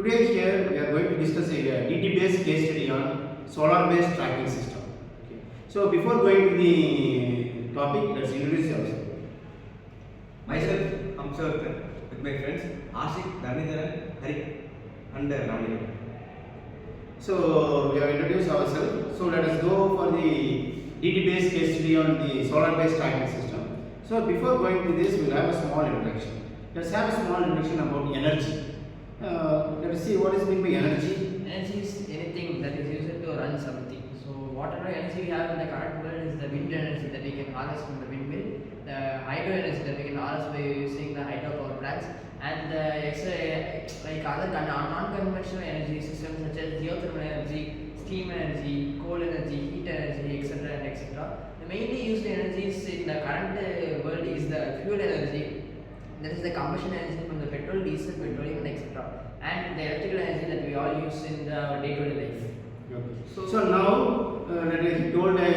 Today here we are going to discuss a DT based case study on solar based tracking system. Okay. So before going to the topic, let's introduce yourself. Myself, Amsarthan, with my friends Ashik, Dhanidharan, Hari, and Navani. So we have introduced ourselves. So let us go for the DT based case study on the solar based tracking system. So before going to this, we will have a small introduction. Let's have a small introduction about energy. Let us see what is meant by energy. Energy is anything that is used to run something. So whatever energy we have in the current world is the wind energy that we can harness from the windmill, the hydro energy that we can harness by using the hydropower plants, and the like other non-conventional energy systems such as geothermal energy, steam energy, coal energy, heat energy, etc. and etc. The mainly used energies in the current world is the fuel energy. That is the combustion energy from the petrol, diesel, petroleum, etc. And the electrical energy that we all use in the day-to-day life. Okay. So now, I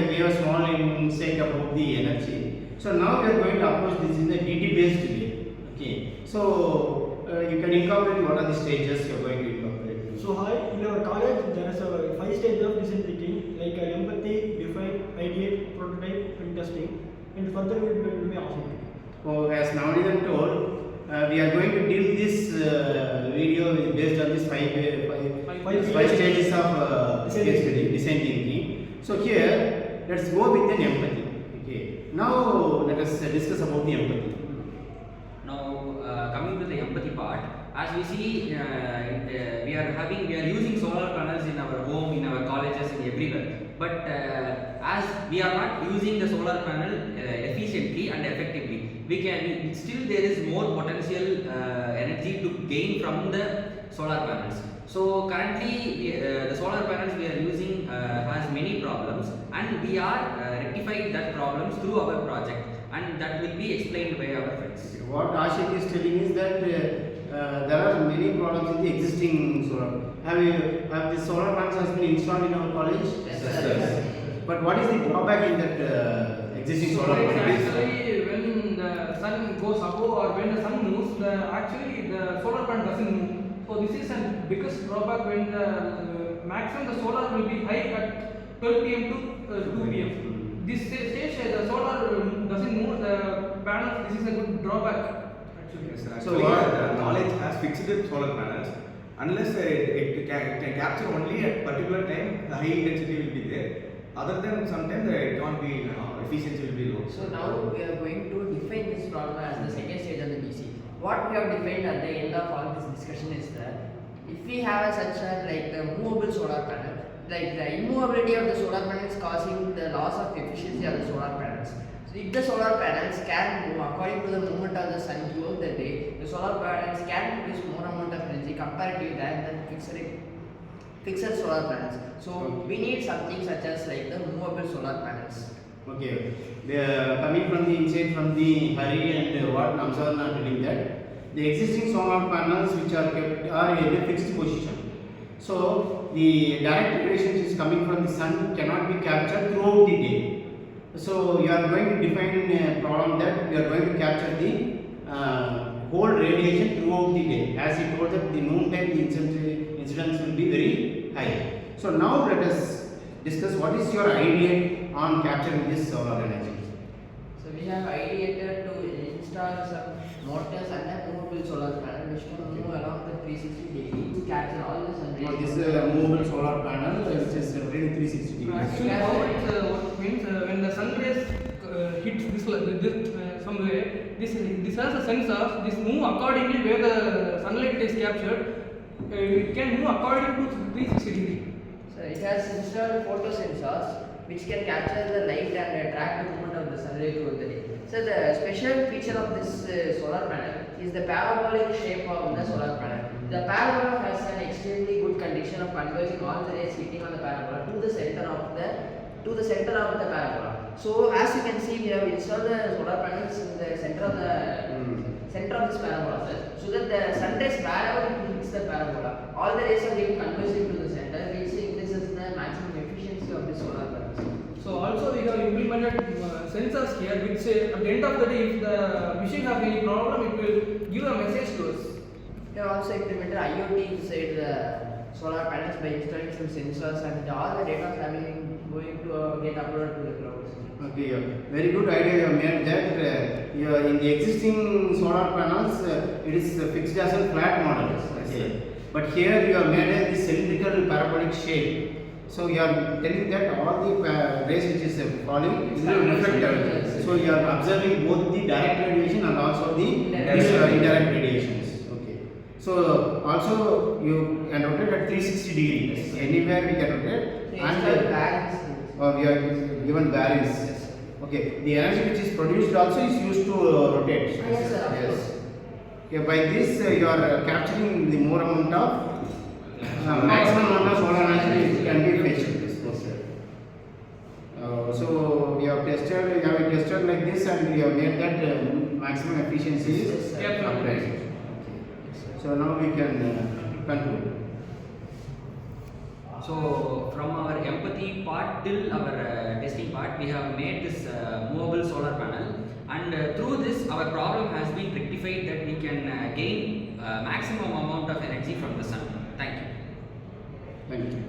gave a small insight about the energy. So now we are going to approach this in the DT based way. Okay. So you can incorporate what are the stages you are going to incorporate. So hi, in our college there is a 5 stages of design thinking like empathy, define, ideate, prototype, and testing. And further we will be awesome. So as Navani told, we are going to deal this video based on this five stages of case study, design thinking. So here, let's go with an empathy. Okay. Now let us discuss about the empathy. Now coming to the empathy part, as we see, we are using solar panels in our home, in our colleges, and everywhere. But as we are not using the solar panel efficiently and effectively, still there is more potential energy to gain from the solar panels. So currently the solar panels we are using has many problems, and we are rectifying that problems through our project, and that will be explained by our friends. What Ashik is telling is that there are many problems in the existing solar. Have the solar panels has been installed in our college? Yes. But what is the drawback in that existing solar panels? Actually, when the sun goes above or when the sun moves, the solar panel doesn't move. So this is the biggest drawback when the maximum the solar will be high at 12 p.m. to 2 p.m. This stage the solar doesn't move the panels. This is a good drawback actually. Yes, So actually, what- the knowledge has fixed solar panels. Unless it can capture only at particular time, the high intensity will be there. Other than sometimes it can't be efficiency will be low. So now we are going to define this problem as the second stage of the DC. What we have defined at the end of all this discussion is that if we have such a like the movable solar panel, like the immovability of the solar panel is causing the loss of efficiency of the solar panels. So if the solar panels can move according to the movement of the sun throughout the day, the solar panels can produce more amount of energy comparatively than the fixed solar panels. So we need something such as like the movable solar panels. Okay, coming from the insight from the Hari and what Namsadan are telling that the existing solar panels which are kept are in a fixed position. So the direct radiation which is coming from the sun cannot be captured throughout the day. So you are going to define a problem that you are going to capture the whole radiation throughout the day. As you told that the noon time the incidence will be very high. So now let us discuss what is your idea on capturing this solar energy. So we have ideated to install some motors and a movable solar panel which can move along the 360 degree to capture all the sun Now rays. this is a movable solar panel which is rotating 360 degrees. Actually, how it what means when the sun rays hits this somewhere, this has a sensor. This move accordingly where the sunlight is captured. It can move according to 360 degree. So it has installed photo sensors which can capture the light and track the movement of the sun ray throughout the day. So the special feature of this solar panel is the parabolic shape of the solar panel. The parabola has an extremely good condition of converging all the rays hitting on the parabola to the center of the parabola. So as you can see, we have installed the solar panels in the center of this parabola, sir, so that the sun rays wherever it hits the parabola, all the rays are being converged into the center, which increases the maximum efficiency of the solar panels. So also we have implemented sensors here which at the end of the day if the machine has any problem it will give a message to us. We have also implemented IoT inside the solar panels by installing some sensors, and all the data having going to get uploaded to the cloud. Okay, yeah. Very good idea you have made that. In the existing solar panels, it is fixed as a flat model. Yes, Okay. But here you have made this cylindrical parabolic shape. So you are telling that all the rays which is falling It's will reflect. yes. So you are observing both the direct radiation and also the indirect radiations. Okay. So also you can rotate at 360 degrees. Yes. Anywhere we can rotate. So And install balance. we are given bearings. Yes. Okay, the energy which is produced also is used to rotate. Yes, sir, of course. Okay, by this you are capturing the more amount of maximum amount of solar energy can be fetched. Okay. So we have tested like this, and we have made that maximum efficiency Yes, is sir. Yeah, applied. yes, Okay. So now we can conclude. So from our empathy part till our testing part, we have made this movable solar panel, and through this our problem has been rectified that we can gain maximum amount of energy from the sun. Thank you. Thank you.